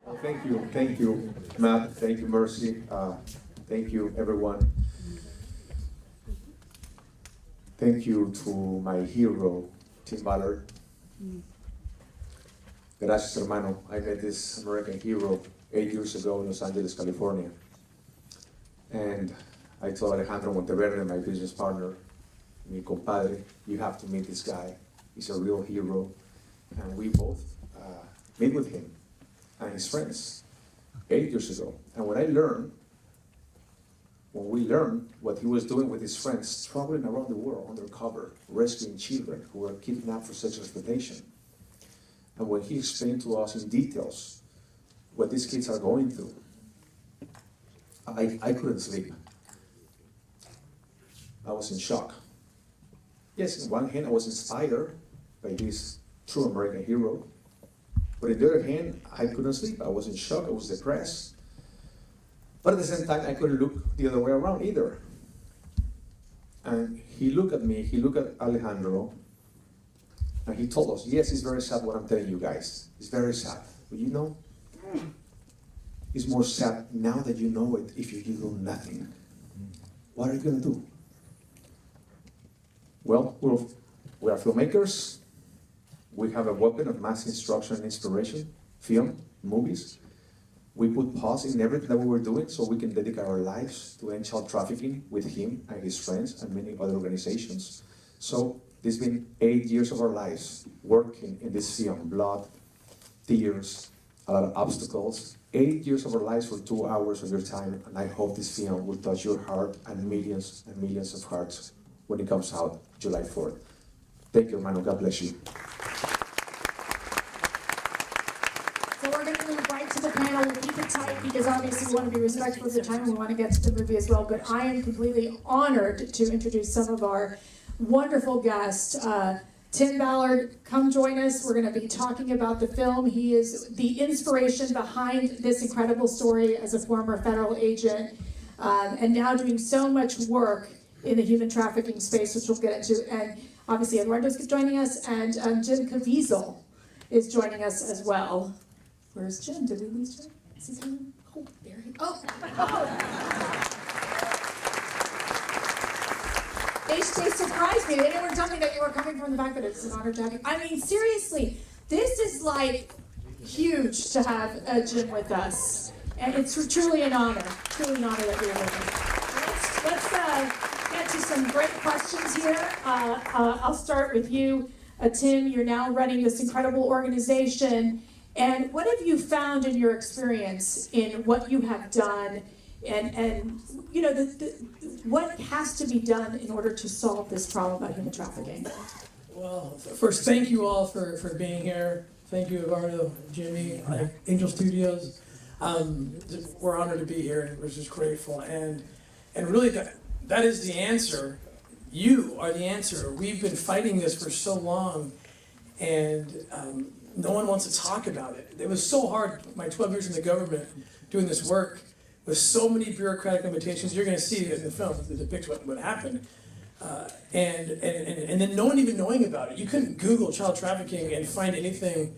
Well, thank you, Matt, thank you, Mercy, thank you, everyone. Thank you to my hero, Tim Ballard. Gracias, hermano. I met this American hero 8 years ago in Los Angeles, California. And I told Alejandro Monteverde, my business partner, mi compadre, you have to meet this guy. He's a real hero. And we both met with him and his friends 8 years ago. And when we learned what he was doing with his friends, traveling around the world undercover, rescuing children who were kidnapped for sexual exploitation. And when he explained to us in details what these kids are going through, I couldn't sleep. I was in shock. Yes, on one hand, I was inspired by this true American hero. But on the other hand, I couldn't sleep. I was in shock, I was depressed. But at the same time, I couldn't look the other way around either. And he looked at me, he looked at Alejandro, and he told us, yes, it's very sad what I'm telling you guys. It's very sad. But you know, it's more sad now that you know it if you do nothing. What are you going to do? Well, we are filmmakers. We have a weapon of mass instruction and inspiration, film, movies. We put pause in everything that we were doing so we can dedicate our lives to end child trafficking with him and his friends and many other organizations. So this has been 8 years of our lives working in this film, blood, tears, a lot of obstacles. 8 years of our lives for 2 hours of your time, and I hope this film will touch your heart and millions of hearts when it comes out July 4th. Thank you, hermano. God bless you. So we're going to move right to the panel. We'll keep it tight because obviously we want to be respectful of the time and we want to get to the movie as well. But I am completely honored to introduce some of our wonderful guests. Tim Ballard, come join us. We're going to be talking about the film. He is the inspiration behind this incredible story as a former federal agent and now doing so much work in the human trafficking space, which we'll get into. And obviously Eduardo's joining us, and Jim Caviezel is joining us as well. Where's Jim? Did we lose Jim? Is he coming? Oh, there he goes. They surprised me. They never told me that you were coming from the back, but it's an honor to have you. I mean, seriously, this is like huge to have Jim with us. And it's truly an honor that you're with us. Let's get to some great questions here. I'll start with you, Tim. You're now running this incredible organization. And what have you found in your experience in what you have done, and you know, what has to be done in order to solve this problem about human trafficking? Well, first, thank you all for being here. Thank you, Eduardo, Jimmy, Angel Studios. We're honored to be here, and we're just grateful. And really, that is the answer. You are the answer. We've been fighting this for so long, and no one wants to talk about it. It was so hard, my 12 years in the government, doing this work, with so many bureaucratic limitations. You're going to see it in the film that depicts what happened. And then no one even knowing about it. You couldn't Google child trafficking and find anything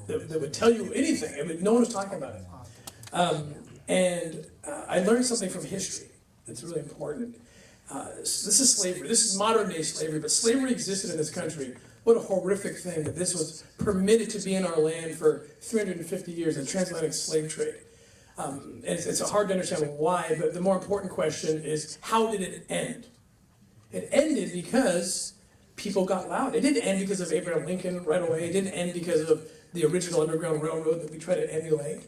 that would tell you anything. No one was talking about it. I learned something from history that's really important. This is slavery. This is modern day slavery, but slavery existed in this country. What a horrific thing that this was permitted to be in our land for 350 years, the transatlantic slave trade. And it's hard to understand why, but the more important question is, how did it end? It ended because people got loud. It didn't end because of Abraham Lincoln right away. It didn't end because of the original Underground Railroad that we try to emulate.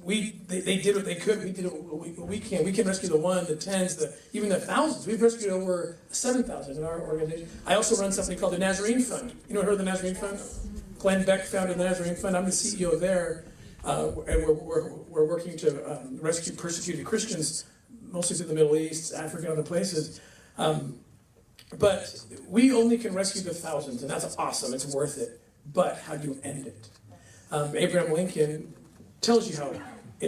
They did what they could. We did what we can. We can rescue the one, the tens, even the thousands. We've rescued over 7,000 in our organization. I also run something called the Nazarene Fund. You know, heard of the Nazarene Fund? Glenn Beck founded the Nazarene Fund. I'm the CEO there, and we're working to rescue persecuted Christians, mostly through the Middle East, Africa, and other places. But we only can rescue the thousands, and that's awesome. It's worth it. But how do you end it? Abraham Lincoln tells you how it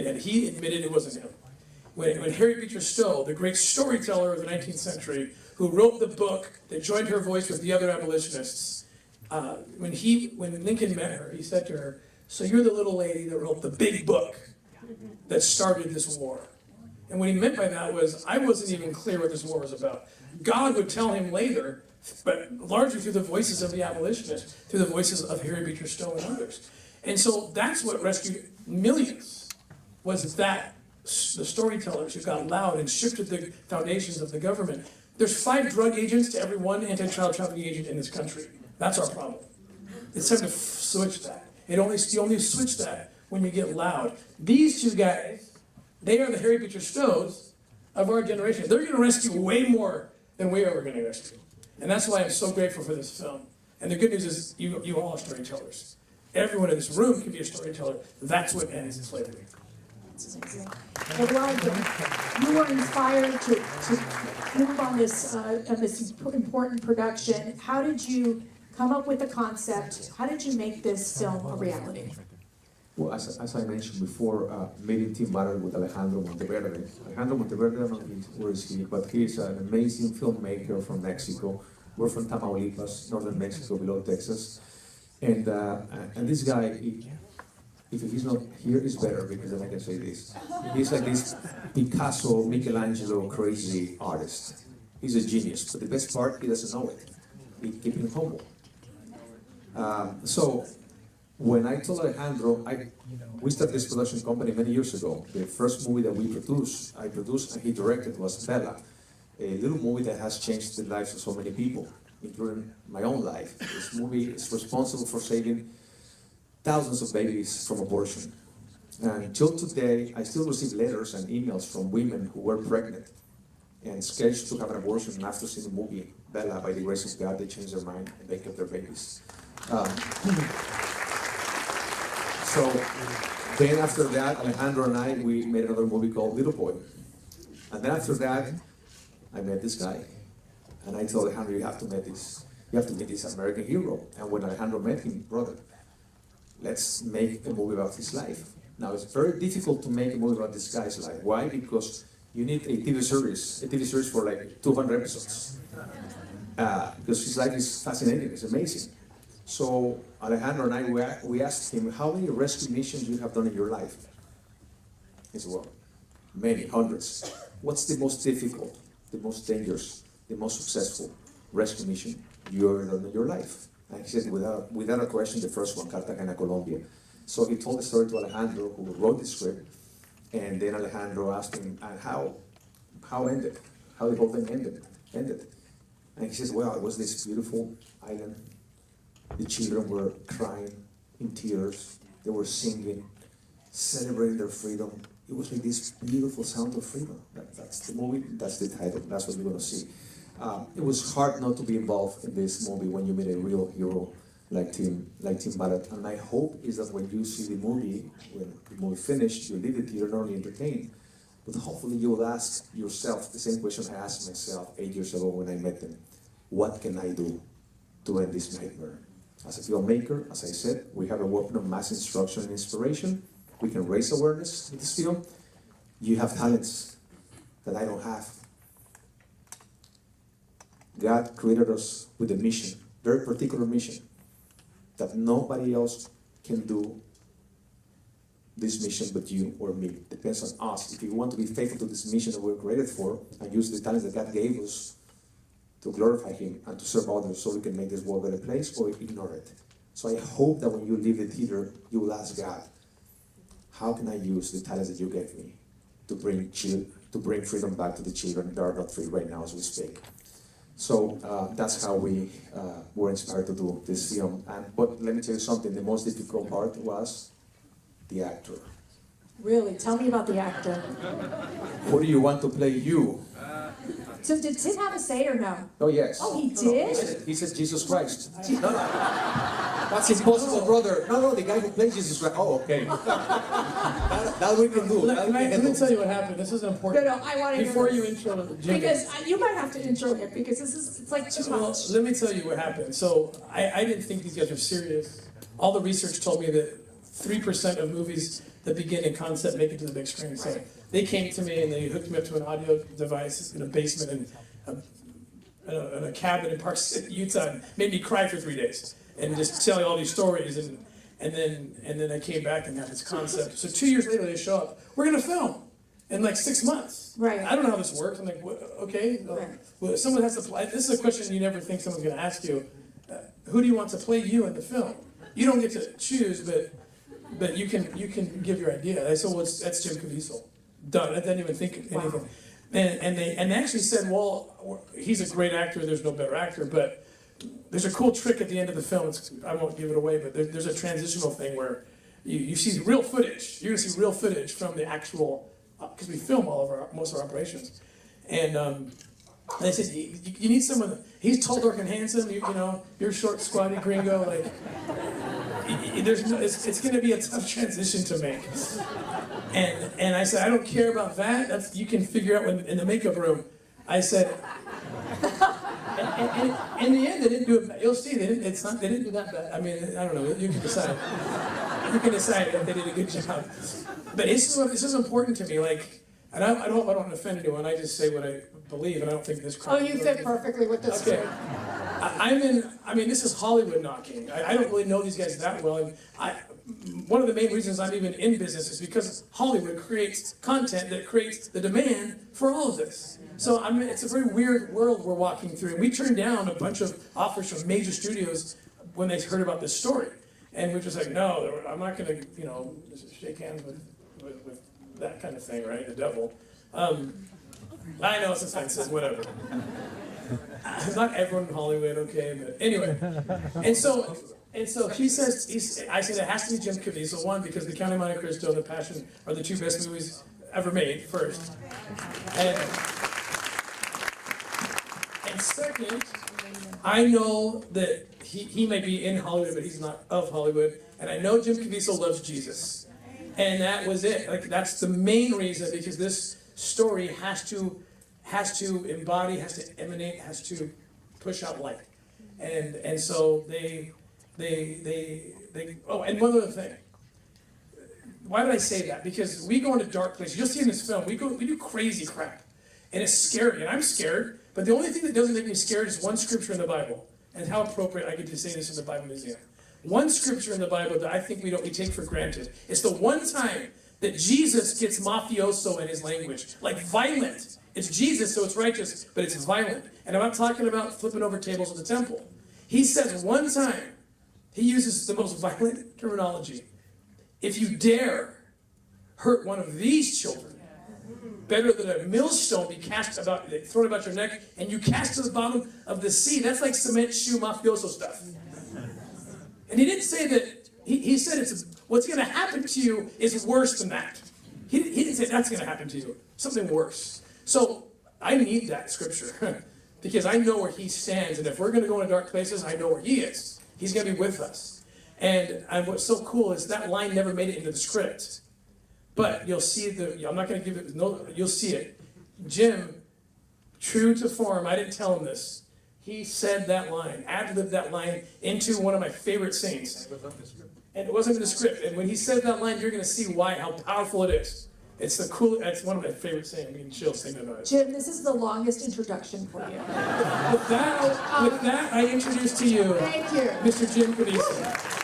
ended. He admitted it wasn't him. When Harriet Beecher Stowe, the great storyteller of the 19th century, who wrote the book that joined her voice with the other abolitionists, when Lincoln met her, he said to her, so you're the little lady that wrote the big book that started this war. And what he meant by that was, I wasn't even clear what this war was about. God would tell him later, but largely through the voices of the abolitionists, through the voices of Harry Beecher Stowe and others. And so that's what rescued millions, was that the storytellers who got loud and shifted the foundations of the government. There's 5 drug agents to every 1 anti-child trafficking agent in this country. That's our problem. It's time to switch that. You only switch that when you get loud. These 2 guys, they are the Harry Beecher Stowes of our generation. They're going to rescue way more than we ever going to rescue. And that's why I'm so grateful for this film. And the good news is you all are storytellers. Everyone in this room can be a storyteller. That's what ends slavery. Eduardo, you were inspired to move on this important production. How did you come up with the concept? How did you make this film a reality? Well, as I mentioned before, meeting Team Battle with Alejandro Monteverde. Alejandro Monteverde, I don't know where is he, but he is an amazing filmmaker from Mexico. We're from Tamaulipas, northern Mexico, below Texas. And this guy, if he's not here, it's better, because then I can say this. He's like this Picasso, Michelangelo, crazy artist. He's a genius, but the best part, he doesn't know it. He keeps him humble. So when I told Alejandro, we started this production company many years ago. The first movie that I produced and he directed was Bella, a little movie that has changed the lives of so many people, including my own life. This movie is responsible for saving thousands of babies from abortion. And until today, I still receive letters and emails from women who were pregnant and scared to have an abortion, and after seeing the movie Bella, by the grace of God, they changed their mind and they kept their babies. So then after that, Alejandro and I, we made another movie called Little Boy. And then after that, I met this guy. And I told Alejandro, you have to meet this American hero. And when Alejandro met him, brother, let's make a movie about his life. Now, it's very difficult to make a movie about this guy's life. Why? Because you need a TV series for like 200 episodes. Because his life is fascinating, it's amazing. So Alejandro and I, we asked him, how many rescue missions you have done in your life? He said, well, many, hundreds. What's the most difficult, the most dangerous, the most successful rescue mission you ever done in your life? And he said, without a question, the first one, Cartagena, Colombia. So he told the story to Alejandro, who wrote the script, and then Alejandro asked him, and how ended? How the whole thing ended? And he says, well, it was this beautiful island. The children were crying in tears. They were singing, celebrating their freedom. It was like this beautiful sound of freedom. That's the movie, that's the title, that's what you're going to see. It was hard not to be involved in this movie when you meet a real hero like Tim Barrett. And my hope is that when you see the movie, when the movie finished, you leave the theater not only entertained, but hopefully you will ask yourself the same question I asked myself 8 years ago when I met them. What can I do to end this nightmare? As a filmmaker, as I said, we have a weapon of mass instruction and inspiration. We can raise awareness with this film. You have talents that I don't have. God created us with a mission, very particular mission, that nobody else can do this mission but you or me. It depends on us. If we want to be faithful to this mission that we're created for and use the talents that God gave us to glorify Him and to serve others so we can make this world a better place, or ignore it. So I hope that when you leave the theater, you will ask God, how can I use the talents that you gave me to bring freedom back to the children that are not free right now as we speak? So that's how we were inspired to do this film. But let me tell you something, the most difficult part was the actor. Really? Tell me about the actor. Who do you want to play you? So did Tim have a say or no? Oh, yes. Oh, he did? He said Jesus Christ. No. That's impossible, brother. No, the guy who plays Jesus Christ. Oh, okay. that we can do. Let me tell you what happened. This is important. No, I want to Before you intro Jimmy. Because you might have to intro him, because it's like too much. Well, let me tell you what happened. So I didn't think these guys were serious. All the research told me that 3% of movies that begin in concept make it to the big screen. So they came to me and they hooked me up to an audio device in a basement in a cabin in Park City, Utah, and made me cry for 3 days and just tell you all these stories. And And then I came back and had this concept. So 2 years later they show up. We're gonna film in like 6 months. Right. I don't know how this works. I'm like, okay. Right. Well, someone has to play. This is a question you never think someone's gonna ask you. Who do you want to play you in the film? You don't get to choose, but you can give your idea. I said, well, that's Jim Caviezel. Done. I didn't even think anything. Wow. And they actually said, well, he's a great actor. There's no better actor, but there's a cool trick at the end of the film. I won't give it away, but there's a transitional thing where you see real footage. You're gonna see real footage from the actual, because we film most of our operations. And they said, you need someone, he's tall, dark, and handsome, you know, you're short, squatty gringo, like, it's gonna be a tough transition to make. And I said, I don't care about that, you can figure out in the makeup room. I said, and in the end, they didn't do it bad. You'll see, they didn't do that bad. I mean, I don't know, you can decide. You can decide if they did a good job. But this is important to me, like, and I don't want to offend anyone, I just say what I believe, and I don't think this Oh, you fit perfectly with this Okay. group. This is Hollywood knocking. I don't really know these guys that well. And one of the main reasons I'm even in business is because Hollywood creates content that creates the demand for all of this. So it's a very weird world we're walking through. We turned down a bunch of offers from major studios when they heard about this story. And we're just like, no, I'm not gonna, shake hands with that kind of thing, right? The devil. I know it's offensive, whatever. Not everyone in Hollywood, okay, but anyway. And so he says, I said it has to be Jim Caviezel, one, because The Count of Monte Cristo and The Passion are the two best movies ever made, first. And second, I know that he may be in Hollywood, but he's not of Hollywood. And I know Jim Caviezel loves Jesus. And that was it. Like, that's the main reason, because this story has to embody, has to emanate, has to push out light. And so they oh, and one other thing. Why did I say that? Because we go into dark places. You'll see in this film, we do crazy crap. And it's scary, and I'm scared, but the only thing that doesn't make me scared is one scripture in the Bible. And how appropriate I get to say this in the Bible Museum. One scripture in the Bible that I think we take for granted. It's the one time that Jesus gets mafioso in his language, like violent. It's Jesus, so it's righteous, but it's violent. And I'm not talking about flipping over tables in the temple. He says one time, he uses the most violent terminology. If you dare hurt one of these children, better than a millstone be thrown about your neck, and you cast to the bottom of the sea. That's like cement shoe mafioso stuff. And he didn't say that, he said what's going to happen to you is worse than that. He didn't say that's going to happen to you. Something worse. So I need that scripture because I know where he stands. And if we're going to go into dark places, I know where he is. He's going to be with us. And what's so cool is that line never made it into the script. But you'll see I'm not going to give it, you'll see it. Jim, true to form, I didn't tell him this. He said that line, ad-libbed that line into one of my favorite scenes. And it wasn't in the script. And when he said that line, you're going to see how powerful it is. It's one of my favorite scenes. I'm getting chills thinking about it. Jim, this is the longest introduction for you. With that, I introduce to you, Thank you, Mr. Jim Caviezel.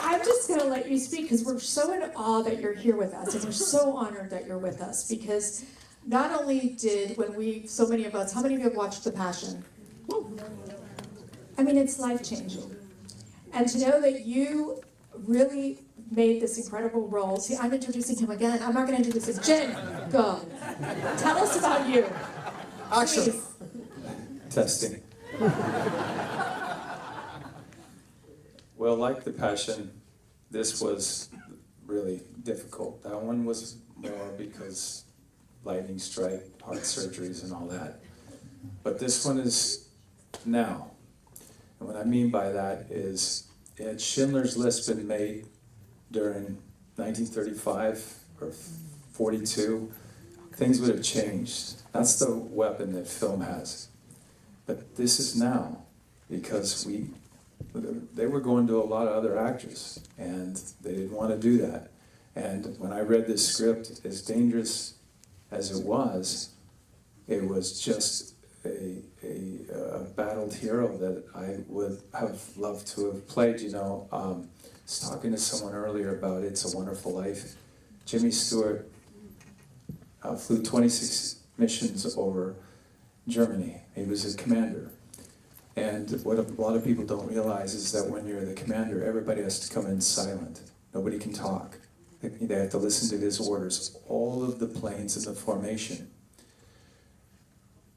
I'm just going to let you speak because we're so in awe that you're here with us, and we're so honored that you're with us because not only so many of us, how many of you have watched The Passion? I mean, it's life-changing. And to know that you really made this incredible role. See, I'm introducing him again. I'm not going to introduce him. Jim, go. Tell us about you. Action. Please. Testing. Well, like The Passion, this was really difficult. That one was more because lightning strike, heart surgeries, and all that. But this one is now. And what I mean by that is, had Schindler's List been made during 1935 or 42, things would have changed. That's the weapon that film has. But this is now, because they were going to a lot of other actors, and they didn't want to do that. And when I read this script, as dangerous as it was just a battled hero that I would have loved to have played. You know, I was talking to someone earlier about It's a Wonderful Life. Jimmy Stewart flew 26 missions over Germany. He was a commander. And what a lot of people don't realize is that when you're the commander, everybody has to come in silent. Nobody can talk. They have to listen to his orders. All of the planes in the formation.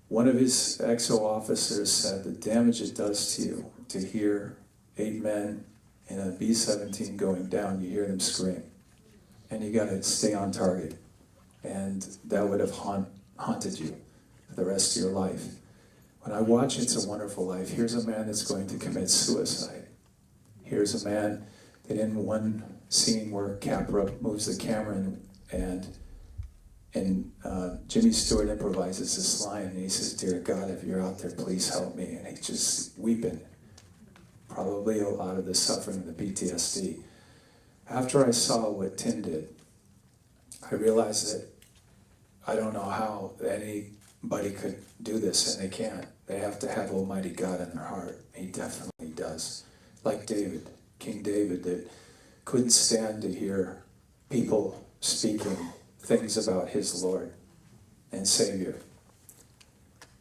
One of his XO officers said the damage it does to you to hear 8 men in a B-17 going down, you hear them scream. And you gotta stay on target. And that would have haunted you for the rest of your life. When I watch It's a Wonderful Life, here's a man that's going to commit suicide. Here's a man that in one scene where Capra moves the camera and Jimmy Stewart improvises this line and he says, "Dear God, if you're out there, please help me." And he's just weeping, probably a lot of the suffering, the PTSD. After I saw what Tim did, I realized that I don't know how anybody could do this, and they can't. They have to have Almighty God in their heart. He definitely does. Like David, King David, that couldn't stand to hear people speaking things about his Lord and Savior.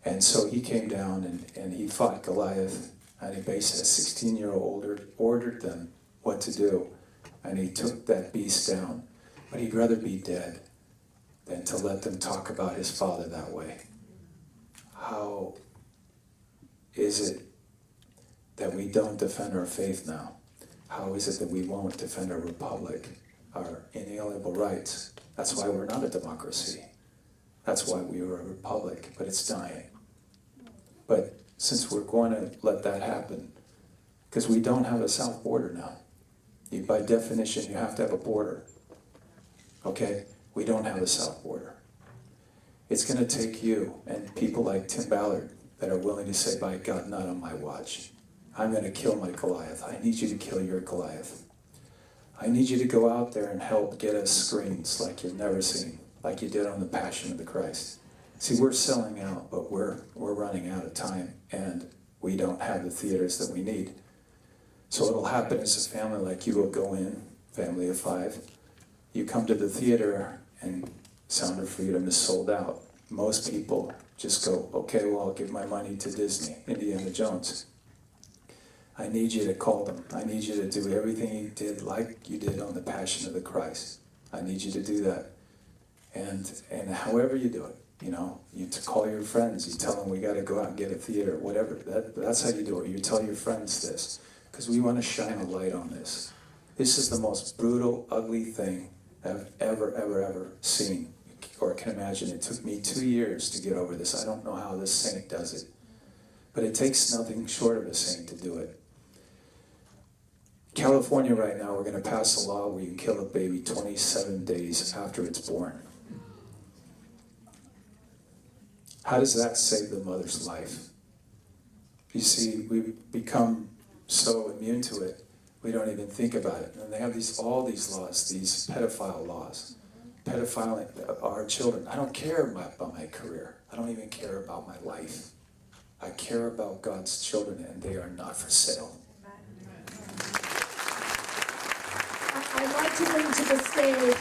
And so he came down and he fought Goliath, and he basically, a 16-year-old, ordered them what to do, and he took that beast down. But he'd rather be dead than to let them talk about his father that way. How is it that we don't defend our faith now? How is it that we won't defend our republic, our inalienable rights? That's why we're not a democracy. That's why we are a republic, but it's dying. But since we're going to let that happen, because we don't have a south border now. By definition, you have to have a border. Okay? We don't have a south border. It's going to take you and people like Tim Ballard that are willing to say, "By God, not on my watch. I'm going to kill my Goliath. I need you to kill your Goliath. I need you to go out there and help get us screens like you've never seen, like you did on the Passion of the Christ." See, we're selling out, but we're running out of time, and we don't have the theaters that we need. So what'll happen is a family like you will go in, family of 5, you come to the theater and Sound of Freedom is sold out. Most people just go, "Okay, well, I'll give my money to Disney, Indiana Jones." I need you to call them. I need you to do everything you did like you did on the Passion of the Christ. I need you to do that. And however you do it, you know, you call your friends, you tell them we got to go out and get a theater, whatever. That's how you do it. You tell your friends this, because we want to shine a light on this. This is the most brutal, ugly thing I've ever seen or can imagine. It took me 2 years to get over this. I don't know how this saint does it. But it takes nothing short of a saint to do it. California right now, we're going to pass a law where you can kill a baby 27 days after it's born. How does that save the mother's life? You see, we've become so immune to it, we don't even think about it. And they have all these laws, these pedophile laws. Pedophiling our children. I don't care about my career. I don't even care about my life. I care about God's children, and they are not for sale. I'd like to bring to the stage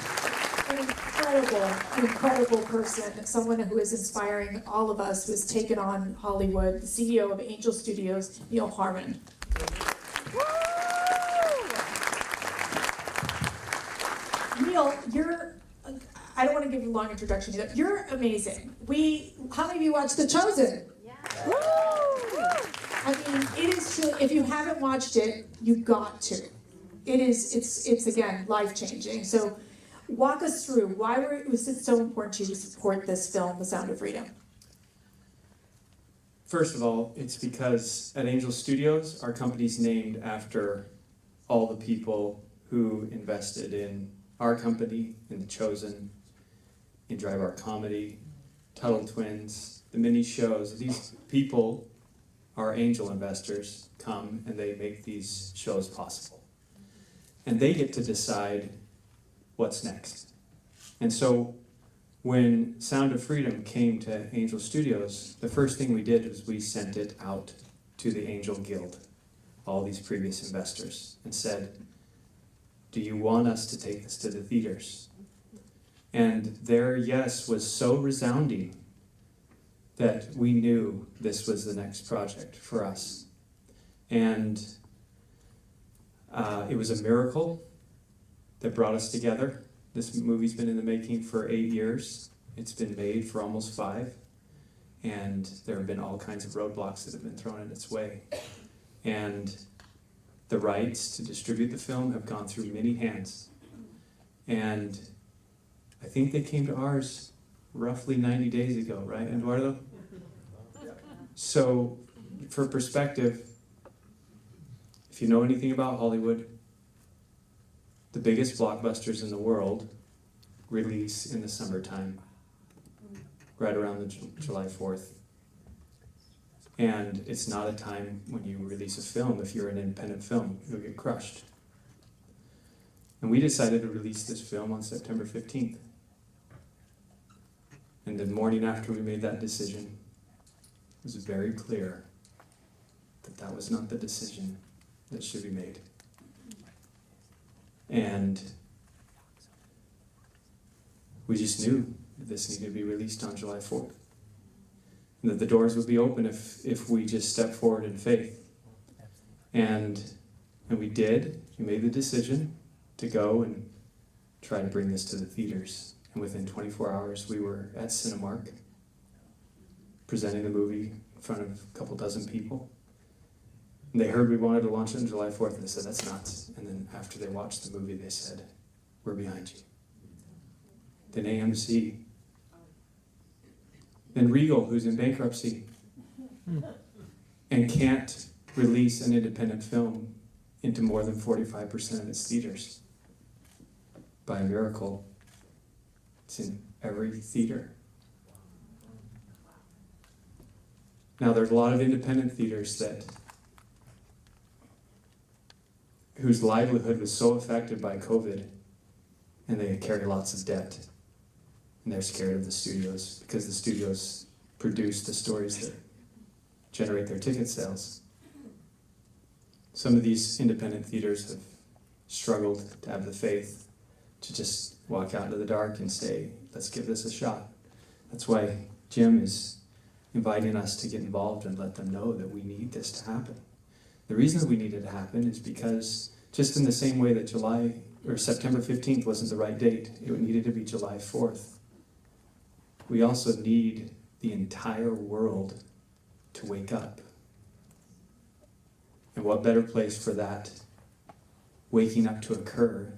an incredible person, someone who is inspiring all of us, who has taken on Hollywood, the CEO of Angel Studios, Neil Harmon. Neil, I don't want to give you a long introduction to that. You're amazing. How many of you watched The Chosen? Yeah. I mean, it is truly, if you haven't watched it, you've got to. It's again, life-changing. So walk us through, why was it so important to you to support this film, The Sound of Freedom? First of all, it's because at Angel Studios, our company's named after all the people who invested in our company, in The Chosen, in Drive Our Comedy, Tuttle Twins, the mini shows. These people, our angel investors, come and they make these shows possible. And they get to decide what's next. And so when Sound of Freedom came to Angel Studios, the first thing we did was we sent it out to the Angel Guild, all these previous investors, and said, do you want us to take this to the theaters? And their yes was so resounding that we knew this was the next project for us. And it was a miracle that brought us together. This movie's been in the making for 8 years. It's been made for almost 5. And there have been all kinds of roadblocks that have been thrown in its way. And the rights to distribute the film have gone through many hands. And I think they came to ours roughly 90 days ago, right, Eduardo? So, for perspective, if you know anything about Hollywood, the biggest blockbusters in the world release in the summertime, right around the July 4th. And it's not a time when you release a film, if you're an independent film, you'll get crushed. And we decided to release this film on September 15th. And the morning after we made that decision, it was very clear that that was not the decision that should be made. And we just knew that this needed to be released on July 4th. And that the doors would be open if we just stepped forward in faith. And we did. We made the decision to go and try to bring this to the theaters. And within 24 hours, we were at Cinemark, presenting the movie in front of a couple dozen people. And they heard we wanted to launch it on July 4th, and they said, that's nuts. And then after they watched the movie, they said, we're behind you. Then AMC. Then Regal, who's in bankruptcy and can't release an independent film into more than 45% of its theaters. By a miracle, it's in every theater. Now, there's a lot of independent theaters whose livelihood was so affected by COVID, and they carry lots of debt. And they're scared of the studios because the studios produce the stories that generate their ticket sales. Some of these independent theaters have struggled to have the faith to just walk out into the dark and say, let's give this a shot. That's why Jim is inviting us to get involved and let them know that we need this to happen. The reason that we need it to happen is because just in the same way that September 15th wasn't the right date, it needed to be July 4th. We also need the entire world to wake up. And what better place for that waking up to occur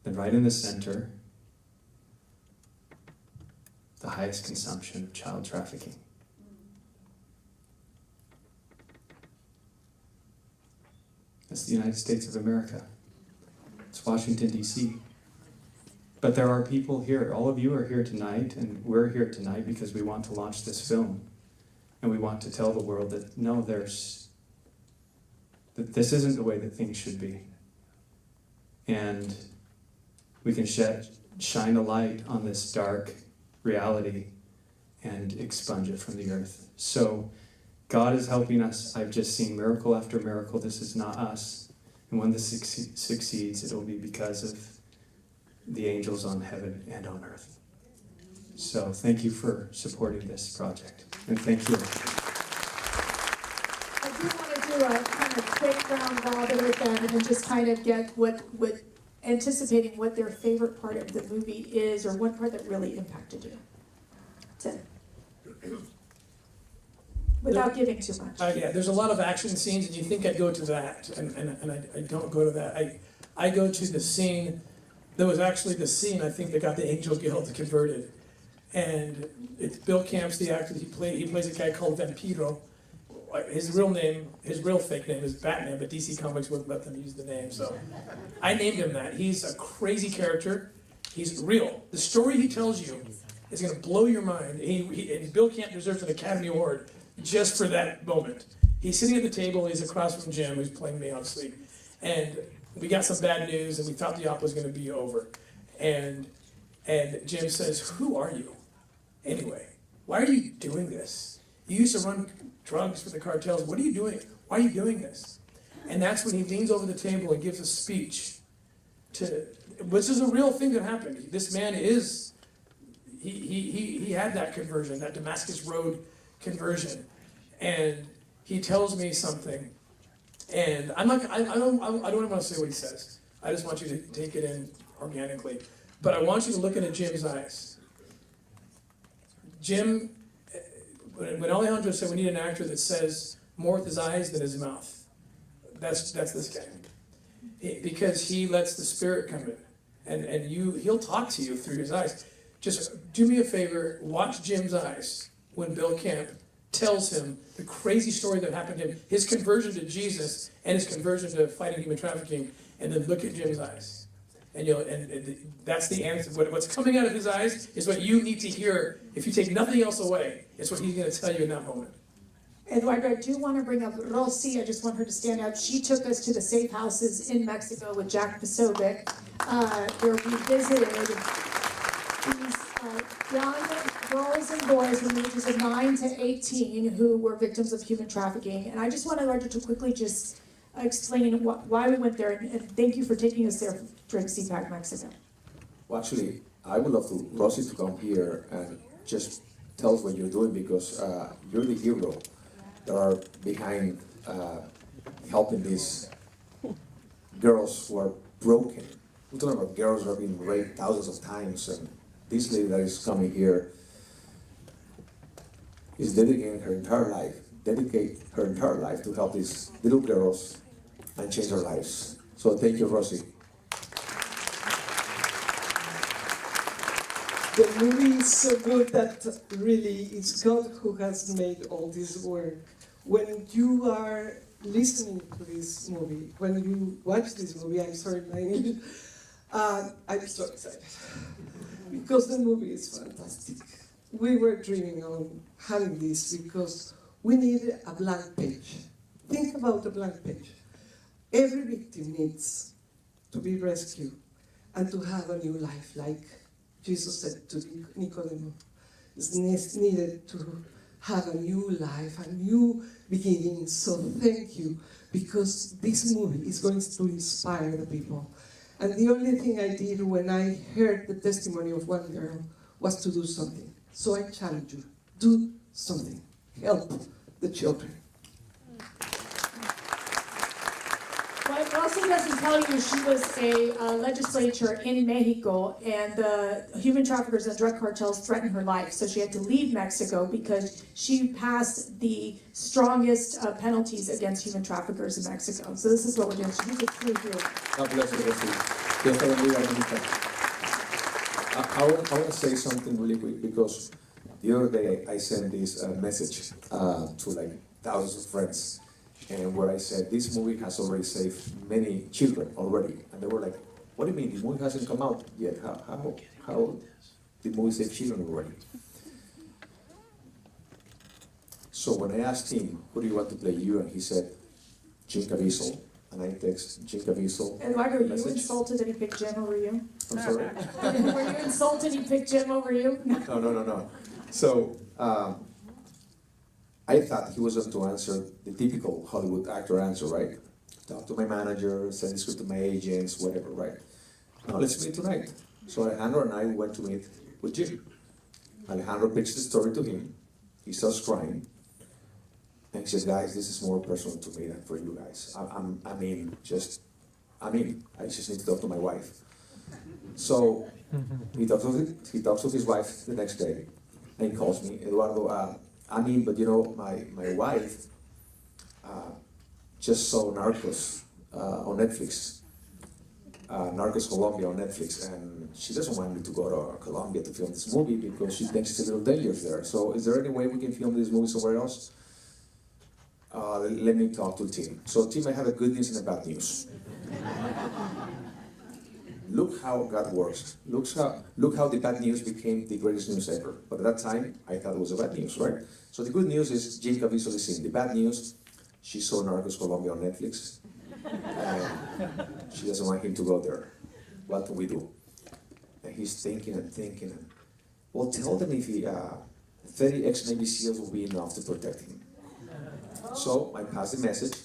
than right in the center, the highest consumption of child trafficking. That's the United States of America. It's Washington, D.C. But there are people here. All of you are here tonight, and we're here tonight because we want to launch this film. And we want to tell the world that, no, that this isn't the way that things should be. And we can shine a light on this dark reality and expunge it from the earth. So God is helping us. I've just seen miracle after miracle. This is not us. And when this succeeds, it will be because of the angels on heaven and on earth. So thank you for supporting this project. And thank you. I do want to do a kind of quick round robin with them and then just kind of get what anticipating what their favorite part of the movie is or one part that really impacted you. Tim. Without giving too much. Yeah, there's a lot of action scenes, and you think I'd go to that, and I don't go to that. I go to the scene that was actually the scene, I think, that got the Angel Guild converted. And it's Bill Camp's the actor. He plays a guy called Vampiro. His real fake name is Batman, but DC Comics wouldn't let them use the name, so I named him that. He's a crazy character. He's real. The story he tells you is going to blow your mind. And Bill Camp deserves an Academy Award just for that moment. He's sitting at the table. He's across from Jim, who's playing me, obviously, and we got some bad news, and we thought the op was going to be over, and And Jim says, "Who are you anyway? Why are you doing this? You used to run drugs for the cartels. What are you doing? Why are you doing this?" And that's when he leans over the table and gives a speech which is a real thing that happened. This man he had that conversion, that Damascus Road conversion. And he tells me something. And I don't want to say what he says. I just want you to take it in organically. But I want you to look into Jim's eyes. Jim, when Alejandro said we need an actor that says more with his eyes than his mouth, that's this guy. Because he lets the Spirit come in. And he'll talk to you through his eyes. Just do me a favor, watch Jim's eyes when Bill Camp tells him the crazy story that happened to him, his conversion to Jesus and his conversion to fighting human trafficking, and then look at Jim's eyes. And that's the answer. What's coming out of his eyes is what you need to hear. If you take nothing else away, it's what he's going to tell you in that moment. Eduardo, I do want to bring up Rosy. I just want her to stand out. She took us to the safe houses in Mexico with Jack Posobiec, where we visited these young girls and boys from the ages of 9 to 18 who were victims of human trafficking. And I just want Eduardo to quickly just explain why we went there, and thank you for taking us there during CPAC Mexico. Well, actually, I would love Rosy to come here and just tell us what you're doing, because you're the hero that are behind helping these girls who are broken. We're talking about girls who have been raped thousands of times, and this lady that is coming here is dedicating her entire life to help these little girls and change their lives. So thank you, Rosy. The movie is so good that really it's God who has made all this work. When you are listening to this movie, when you watch this movie, I'm sorry, I'm so excited because the movie is fantastic. We were dreaming on having this because we need a blank page. Think about a blank page. Every victim needs to be rescued and to have a new life, like Jesus said to Nicodemus. It's needed to have a new life, a new beginning. So thank you, because this movie is going to inspire the people. And the only thing I did when I heard the testimony of one girl was to do something. So I challenge you, do something. Help the children. What Rosy doesn't tell you, she was a legislator in Mexico, and the human traffickers and drug cartels threatened her life. So she had to leave Mexico because she passed the strongest penalties against human traffickers in Mexico. So this is what we're doing. She's a true hero. God bless you, Rosy. Dios te bendiga, Mónica. I want to say something really quick, because the other day I sent this message to like thousands of friends. And where I said, this movie has already saved many children already. And they were like, what do you mean? The movie hasn't come out yet. How the movie saved children already? So when I asked him, who do you want to play you? And he said, Jim Caviezel. And I text Jim Caviezel. Eduardo, were you insulted that he picked Jim over you? I'm sorry? Were you insulted he picked Jim over you? No. So, I thought he was going to answer the typical Hollywood actor answer, right? Talk to my manager, send the script to my agents, whatever, right? No, let's meet tonight. So Alejandro and I went to meet with Jim. Alejandro pitched the story to him. He starts crying. And he says, guys, this is more personal to me than for you guys. I just need to talk to my wife. So he talks with his wife the next day, and he calls me, Eduardo, but you know, my wife just saw Narcos on Netflix, Narcos Colombia on Netflix, and she doesn't want me to go to Colombia to film this movie because she thinks it's a little dangerous there. So is there any way we can film this movie somewhere else? Let me talk to Tim. So Tim, I have a good news and a bad news. Look how God works. Look how the bad news became the greatest news ever. But at that time, I thought it was a bad news, right? So the good news is Jim Caviezel is in. The bad news, she saw Narcos Colombia on Netflix. And she doesn't want him to go there. What can we do? And he's thinking and thinking. And, well, tell them if 30 ex-Navy SEALs will be enough to protect him. So I passed the message.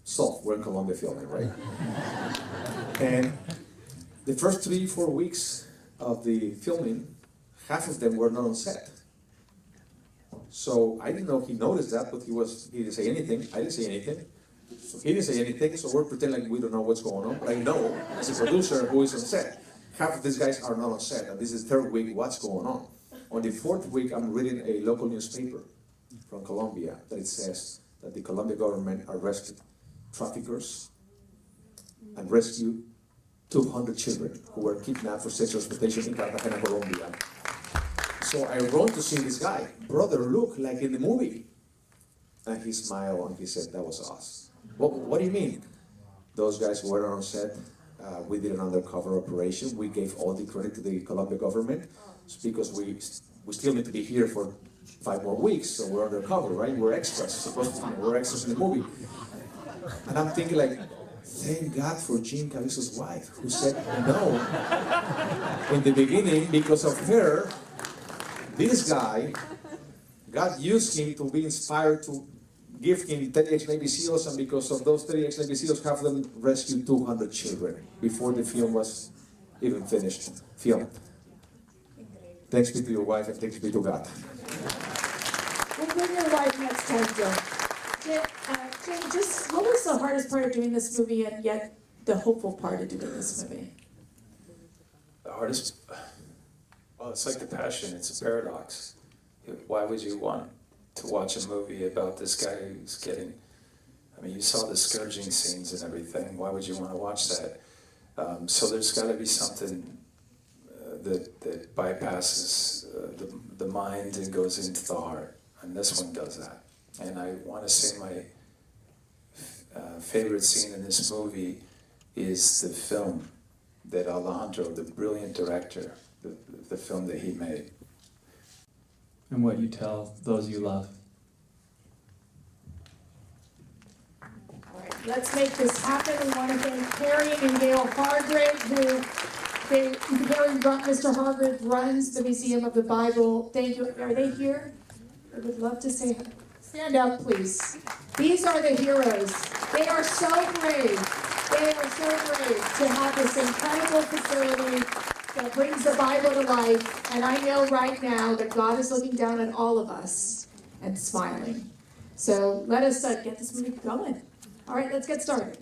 So we're in Colombia filming, right? And the first 3-4 weeks of the filming, half of them were not on set. So I didn't know he noticed that, but he didn't say anything. I didn't say anything. So he didn't say anything, so we're pretending like we don't know what's going on. But I know, as a producer who is on set, half of these guys are not on set, and this is the third week, what's going on? On the fourth week, I'm reading a local newspaper from Colombia that it says that the Colombian government arrested traffickers and rescued 200 children who were kidnapped for sexual exploitation in Cartagena, Colombia. So I wrote to see this guy, brother, look, like in the movie. And he smiled and he said, that was us. What do you mean? Those guys weren't on set. We did an undercover operation. We gave all the credit to the Colombian government because we still need to be here for 5 more weeks, so we're undercover, right? We're extras, supposed to, we're extras in the movie. And I'm thinking like, thank God for Jim Caviezel's wife, who said no in the beginning. Because of her, this guy, God used him to be inspired to give him 30 ex-Navy SEALs, and because of those 30 ex-Navy SEALs, half of them rescued 200 children before the film was even finished. Film. Thanks be to your wife and thanks be to God. We'll bring your wife next time, Joe. Jim, just what was the hardest part of doing this movie and yet the hopeful part of doing this movie? The hardest, well, it's like the passion, it's a paradox. Why would you want to watch a movie about this guy who's getting, I mean, you saw the scourging scenes and everything, why would you want to watch that? So there's got to be something that bypasses the mind and goes into the heart, and this one does that. And I want to say my favorite scene in this movie is the film that Alejandro, the brilliant director, the film that he made. And what you tell those you love. All right, let's make this happen. We want to thank Carrie and Gail Hargrave, Carrie Mr. Hargrave runs the Museum of the Bible. Thank you. Are they here? I would love to say, stand up, please. These are the heroes. They are so brave. They are so brave to have this incredible facility that brings the Bible to life. And I know right now that God is looking down at all of us and smiling. So let us get this movie going. All right, let's get started.